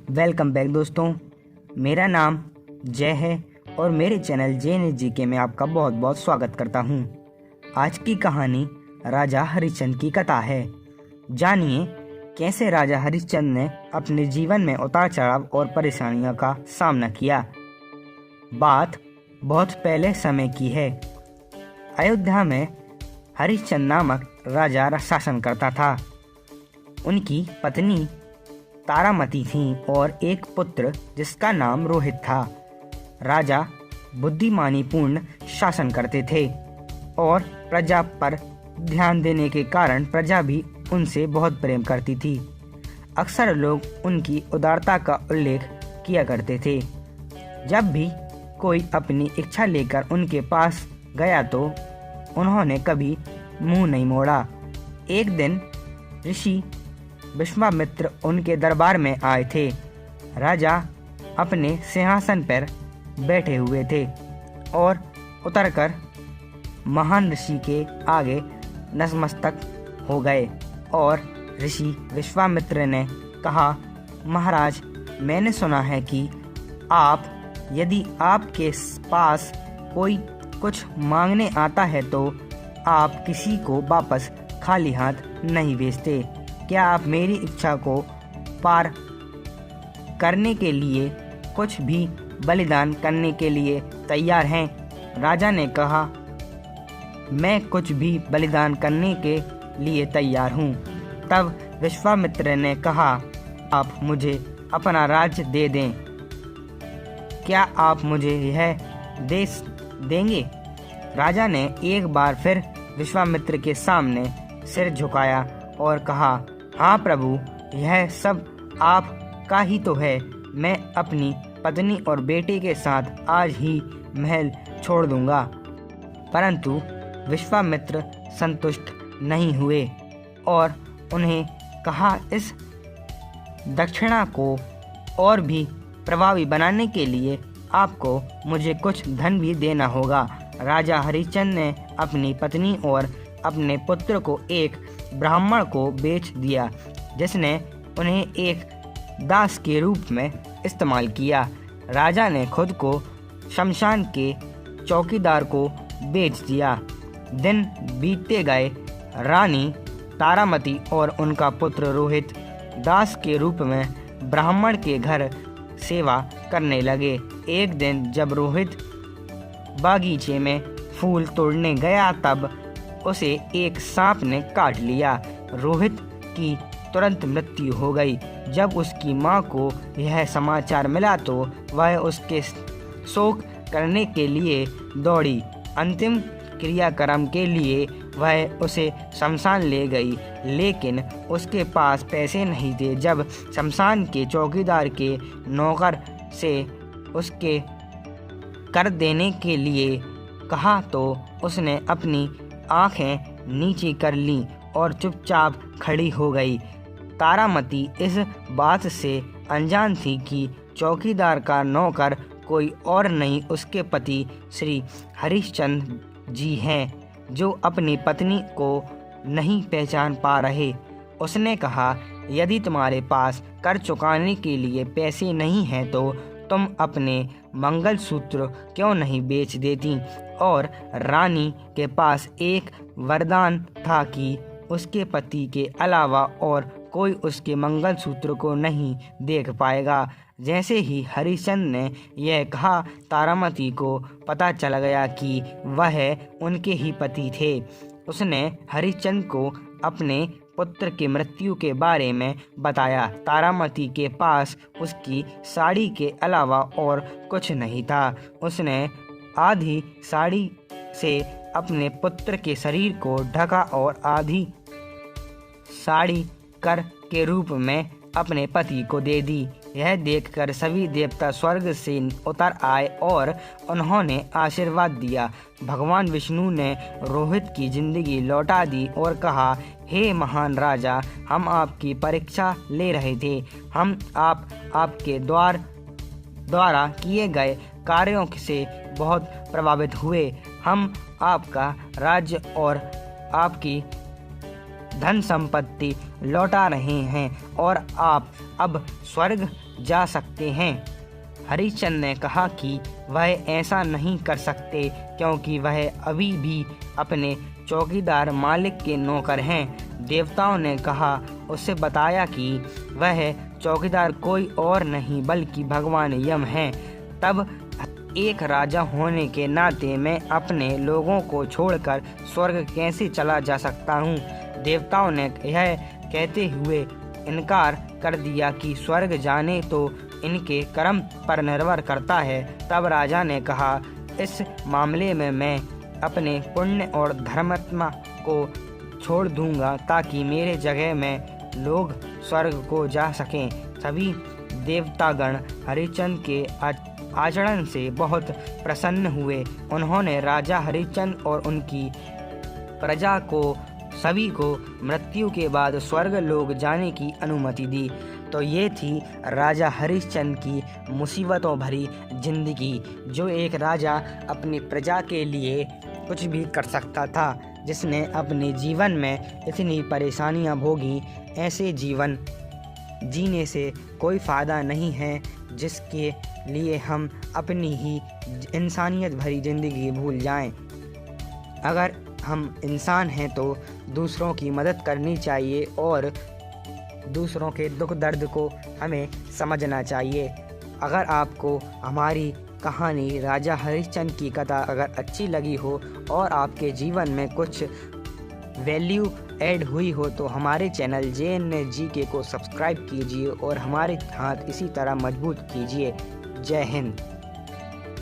Welcome back दोस्तों। मेरा नाम जय है और मेरे चैनल JNSGK में आपका बहुत बहुत स्वागत करता हूँ। आज की कहानी राजा हरिश्चंद्र की कथा है। जानिए कैसे राजा हरिश्चंद्र ने अपने जीवन में उतार चढ़ाव और परेशानियों का सामना किया। बात बहुत पहले समय की है। अयोध्या में हरिश्चंद्र नामक राजा शासन करता था। उनकी पत्नी तारामती थी और एक पुत्र जिसका नाम रोहित था। राजा बुद्धिमानी पूर्ण शासन करते थे और प्रजा पर ध्यान देने के कारण प्रजा भी उनसे बहुत प्रेम करती थी। अक्सर लोग उनकी उदारता का उल्लेख किया करते थे। जब भी कोई अपनी इच्छा लेकर उनके पास गया तो उन्होंने कभी मुंह नहीं मोड़ा। एक दिन ऋषि विश्वामित्र उनके दरबार में आए थे। राजा अपने सिंहासन पर बैठे हुए थे और उतरकर महान ऋषि के आगे नतमस्तक हो गए और ऋषि विश्वामित्र ने कहा, महाराज, मैंने सुना है कि यदि आपके पास कोई कुछ मांगने आता है तो आप किसी को वापस खाली हाथ नहीं भेजते। क्या आप मेरी इच्छा को पार करने के लिए कुछ भी बलिदान करने के लिए तैयार हैं? राजा ने कहा, मैं कुछ भी बलिदान करने के लिए तैयार हूँ। तब विश्वामित्र ने कहा, आप मुझे अपना राज्य दे दें। क्या आप मुझे यह देश देंगे? राजा ने एक बार फिर विश्वामित्र के सामने सिर झुकाया और कहा, हाँ प्रभु, यह सब आपका ही तो है। मैं अपनी पत्नी और बेटे के साथ आज ही महल छोड़ दूंगा। परंतु विश्वामित्र संतुष्ट नहीं हुए और उन्हें कहा, इस दक्षिणा को और भी प्रभावी बनाने के लिए आपको मुझे कुछ धन भी देना होगा। राजा हरिश्चंद्र ने अपनी पत्नी और अपने पुत्र को एक ब्राह्मण को बेच दिया, जिसने उन्हें एक दास के रूप में इस्तेमाल किया। राजा ने खुद को शमशान के चौकीदार को बेच दिया। दिन बीतते गए। रानी तारामती और उनका पुत्र रोहित दास के रूप में ब्राह्मण के घर सेवा करने लगे। एक दिन जब रोहित बागीचे में फूल तोड़ने गया तब उसे एक सांप ने काट लिया। रोहित की तुरंत मृत्यु हो गई। जब उसकी मां को यह समाचार मिला तो वह उसके शोक करने के लिए दौड़ी। अंतिम क्रियाक्रम के लिए वह उसे शमशान ले गई, लेकिन उसके पास पैसे नहीं थे। जब शमशान के चौकीदार के नौकर से उसके कर देने के लिए कहा तो उसने अपनी आंखें नीची कर लीं और चुपचाप खड़ी हो गई। तारामती इस बात से अनजान थी कि चौकीदार का नौकर कोई और नहीं, उसके पति श्री हरिश्चंद्र जी हैं, जो अपनी पत्नी को नहीं पहचान पा रहे। उसने कहा, यदि तुम्हारे पास कर चुकाने के लिए पैसे नहीं हैं तो तुम अपने मंगलसूत्र क्यों नहीं बेच देती? और रानी के पास एक वरदान था कि उसके पति के अलावा और कोई उसके मंगलसूत्र को नहीं देख पाएगा। जैसे ही हरिश्चंद्र ने यह कहा, तारामती को पता चल गया कि वह उनके ही पति थे। उसने हरिश्चंद्र को अपने पुत्र की मृत्यु के बारे में बताया। तारामती के पास उसकी साड़ी के अलावा और कुछ नहीं था। उसने आधी साड़ी से अपने पुत्र के शरीर को ढका और आधी साड़ी कर के रूप में अपने पति को दे दी। यह देखकर सभी देवता स्वर्ग से उतर आए और उन्होंने आशीर्वाद दिया। भगवान विष्णु ने रोहित की जिंदगी लौटा दी और कहा, हे महान राजा, हम आपकी परीक्षा ले रहे थे। हम आपके द्वारा किए गए कार्यों से बहुत प्रभावित हुए। हम आपका राज्य और आपकी धन संपत्ति लौटा रहे हैं और आप अब स्वर्ग जा सकते हैं। हरिश्चंद्र ने कहा कि वह ऐसा नहीं कर सकते क्योंकि वह अभी भी अपने चौकीदार मालिक के नौकर हैं। देवताओं ने कहा उससे बताया कि वह चौकीदार कोई और नहीं बल्कि भगवान यम हैं। तब एक राजा होने के नाते मैं अपने लोगों को छोड़कर स्वर्ग कैसे चला जा सकता हूँ। देवताओं ने यह कहते हुए इनकार कर दिया कि स्वर्ग जाने तो इनके कर्म पर निर्भर करता है। तब राजा ने कहा, इस मामले में मैं अपने पुण्य और धर्मात्मा को छोड़ दूंगा ताकि मेरे जगह में लोग स्वर्ग को जा सकें। सभी देवतागण हरिश्चंद्र के आचरण से बहुत प्रसन्न हुए। उन्होंने राजा हरिश्चंद्र और उनकी प्रजा को सभी को मृत्यु के बाद स्वर्ग लोक जाने की अनुमति दी। तो ये थी राजा हरिश्चंद्र की मुसीबतों भरी जिंदगी, जो एक राजा अपनी प्रजा के लिए कुछ भी कर सकता था, जिसने अपने जीवन में इतनी परेशानियां भोगी। ऐसे जीवन जीने से कोई फ़ायदा नहीं है जिसके लिए हम अपनी ही इंसानियत भरी ज़िंदगी भूल जाएं। अगर हम इंसान हैं तो दूसरों की मदद करनी चाहिए और दूसरों के दुख दर्द को हमें समझना चाहिए। अगर आपको हमारी कहानी राजा हरिश्चंद्र की कथा अगर अच्छी लगी हो और आपके जीवन में कुछ वैल्यू ऐड हुई हो तो हमारे चैनल JNJK को सब्सक्राइब कीजिए और हमारे हाथ इसी तरह मजबूत कीजिए। जय हिंद।